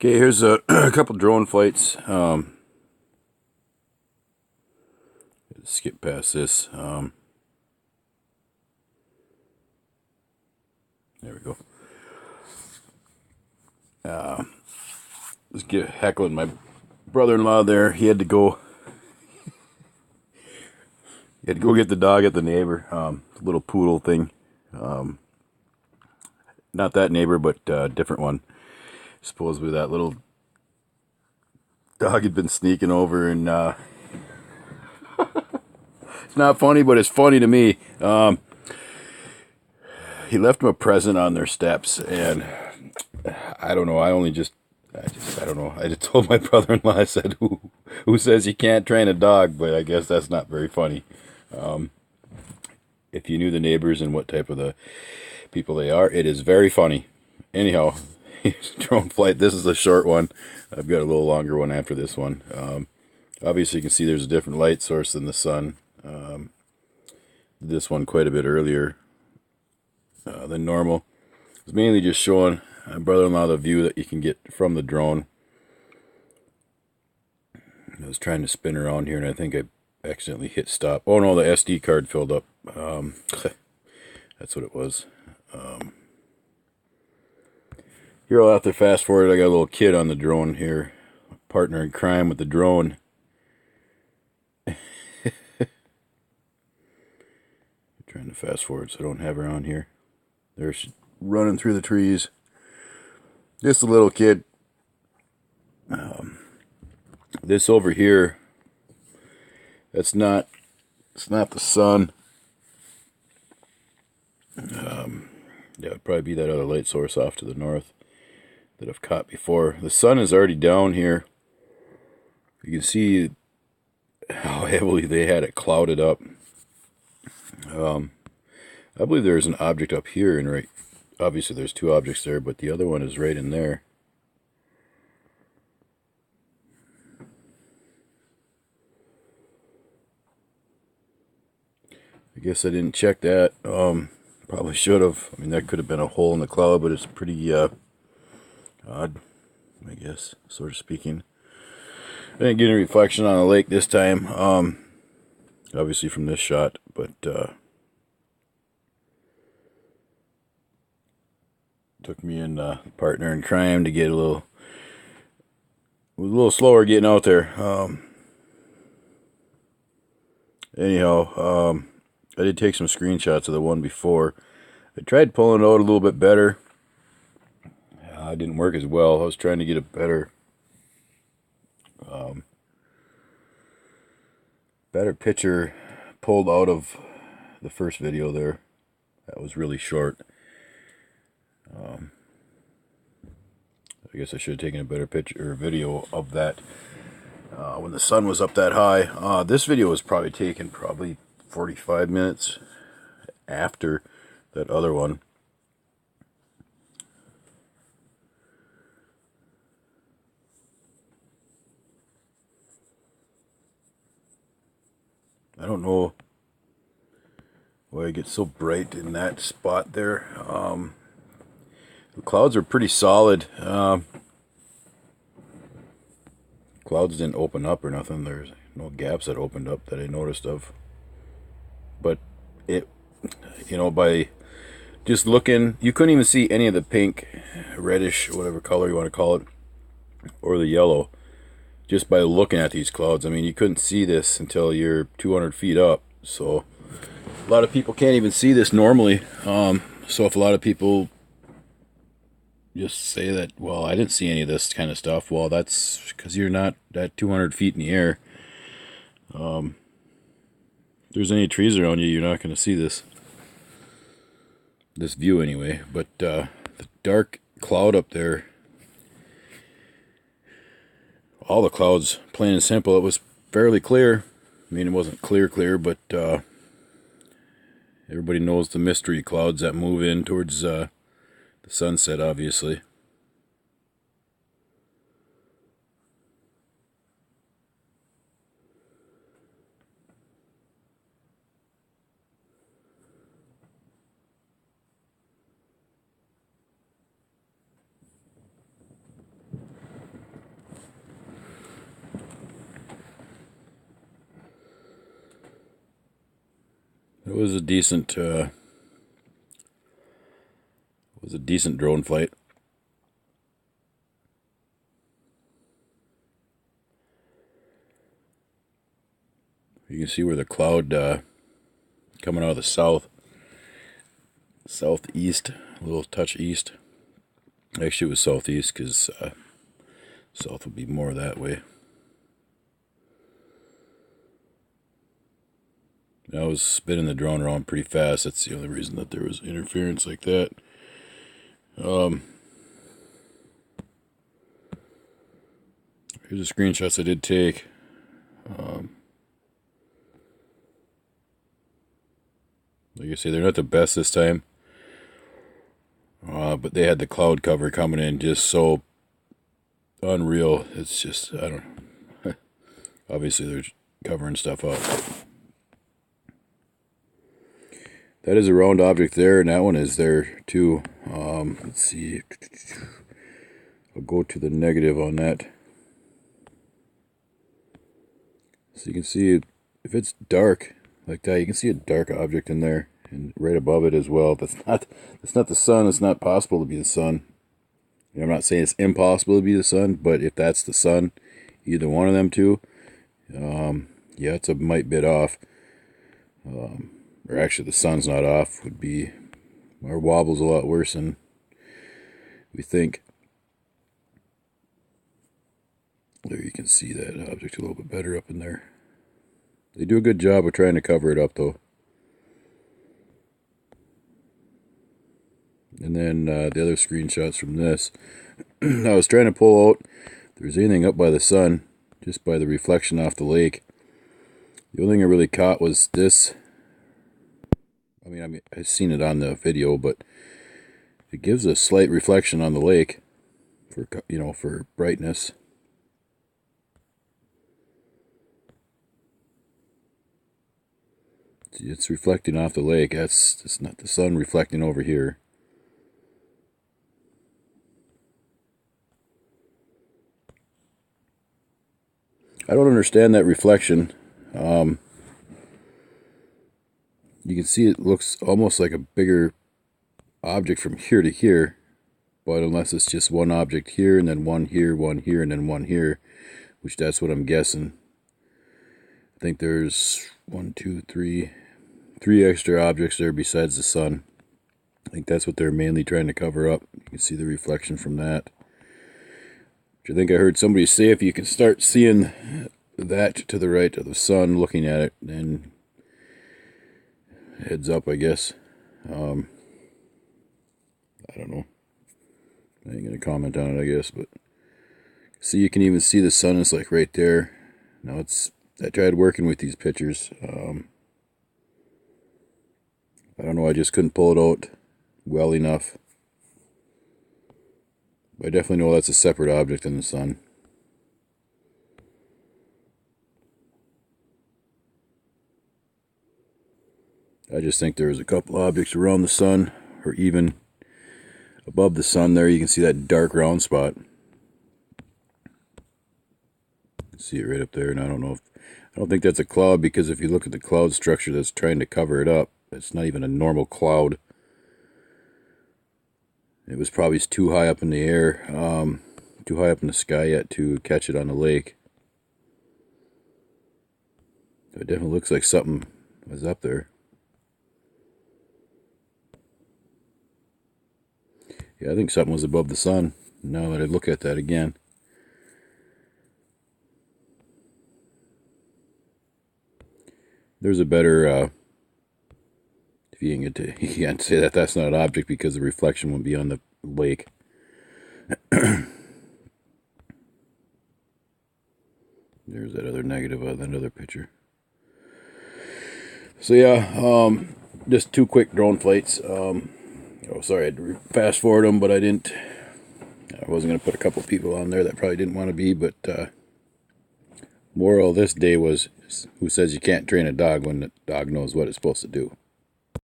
Okay, here's a, a couple drone flights. Skip past this. There we go. Let's get heckling my brother-in-law there. He had to go. He had to go get the dog at the neighbor. Little poodle thing. Not that neighbor, but a different one. Supposedly that little dog had been sneaking over, and it's not funny, but it's funny to me. He left him a present on their steps, and I don't know. I don't know. I just told my brother-in-law. I said, "Who says you can't train a dog?" But I guess that's not very funny. If you knew the neighbors and what type of the people they are, it is very funny. Anyhow, drone flight. This is a short one. I've got a little longer one after this one. Obviously, you can see there's a different light source than the sun. This one quite a bit earlier than normal. It's mainly just showing my brother-in-law the view that you can get from the drone. I was trying to spin around here, and I think I accidentally hit stop. Oh no, the SD card filled up. That's what it was. Here I'll have to fast forward. I got a little kid on the drone here, partner in crime with the drone. Trying to fast forward so I don't have her on here. There she's running through the trees. Just a little kid. This over here, it's not the sun. Yeah, it'd probably be that other light source off to the north that I've caught before. The sun is already down here. You can see how heavily they had it clouded up. I believe there's an object up here, and right, obviously there's two objects there, but the other one is right in there. I guess I didn't check that. Probably should have. I mean, that could have been a hole in the cloud, but it's pretty odd, I guess, sort of speaking. I didn't get any reflection on the lake this time, obviously from this shot, but took me and partner in crime to get a little slower getting out there. Anyhow, I did take some screenshots of the one before. I tried pulling it out a little bit better. It didn't work as well. I was trying to get a better picture pulled out of the first video there. That was really short. I guess I should have taken a better picture or video of that when the sun was up that high. This video was probably taken 45 minutes after that other one. I don't know why it gets so bright in that spot there. The clouds are pretty solid. Clouds didn't open up or nothing. There's no gaps that opened up that I noticed of. But it, by just looking, you couldn't even see any of the pink, reddish, whatever color you want to call it, or the yellow, just by looking at these clouds. I mean, you couldn't see this until you're 200 feet up. So a lot of people can't even see this normally. So if a lot of people just say that, well, I didn't see any of this kind of stuff, well, that's because you're not at 200 feet in the air. If there's any trees around you, you're not going to see this view anyway. But the dark cloud up there, all the clouds, plain and simple, it was fairly clear. I mean, it wasn't clear, but everybody knows the mystery clouds that move in towards the sunset, obviously. was a decent drone flight. You can see where the cloud coming out of the southeast, a little touch east. Actually, it was southeast because south would be more that way. I was spinning the drone around pretty fast. That's the only reason that there was interference like that. Here's the screenshots I did take. Like I say, they're not the best this time. But they had the cloud cover coming in just so unreal. It's just, I don't know. Obviously, they're covering stuff up. That is a round object there, and that one is there too. Let's see. I'll go to the negative on that. So you can see if it's dark like that, you can see a dark object in there, and right above it as well. That's not the sun. It's not possible to be the sun. I'm not saying it's impossible to be the sun, but if that's the sun, either one of them two, yeah, it's a might bit off. Or actually, the sun's not off. Would be our wobble's a lot worse than we think. There you can see that object a little bit better up in there. They do a good job of trying to cover it up, though. And then the other screenshots from this. I was trying to pull out if there's anything up by the sun, just by the reflection off the lake. The only thing I really caught was this. I mean, I've seen it on the video, but it gives a slight reflection on the lake for, for brightness. It's reflecting off the lake. It's not the sun reflecting over here. I don't understand that reflection. You can see it looks almost like a bigger object from here to here, but unless it's just one object here and then one here, and then one here, which that's what I'm guessing. I think there's 3 extra objects there besides the sun. I think that's what they're mainly trying to cover up. You can see the reflection from that. Which I think I heard somebody say if you can start seeing that to the right of the sun, looking at it, then heads up, I guess. I don't know. I ain't gonna comment on it, I guess, but see, you can even see the sun is like right there. Now I tried working with these pictures. I don't know, I just couldn't pull it out well enough. But I definitely know that's a separate object in the sun. I just think there's a couple objects around the sun, or even above the sun there. You can see that dark round spot. See it right up there, and I don't think that's a cloud, because if you look at the cloud structure that's trying to cover it up, it's not even a normal cloud. It was probably too high up in the air, too high up in the sky yet to catch it on the lake. It definitely looks like something was up there. Yeah, I think something was above the sun, now that I look at that again. There's a better, if you can you can't say that that's not an object because the reflection won't be on the lake. There's that other negative of that other picture. So yeah, just 2 quick drone flights. Sorry, I had to fast forward them, but I didn't. I wasn't going to put a couple people on there that probably didn't want to be, but moral of this day was, who says you can't train a dog when the dog knows what it's supposed to do?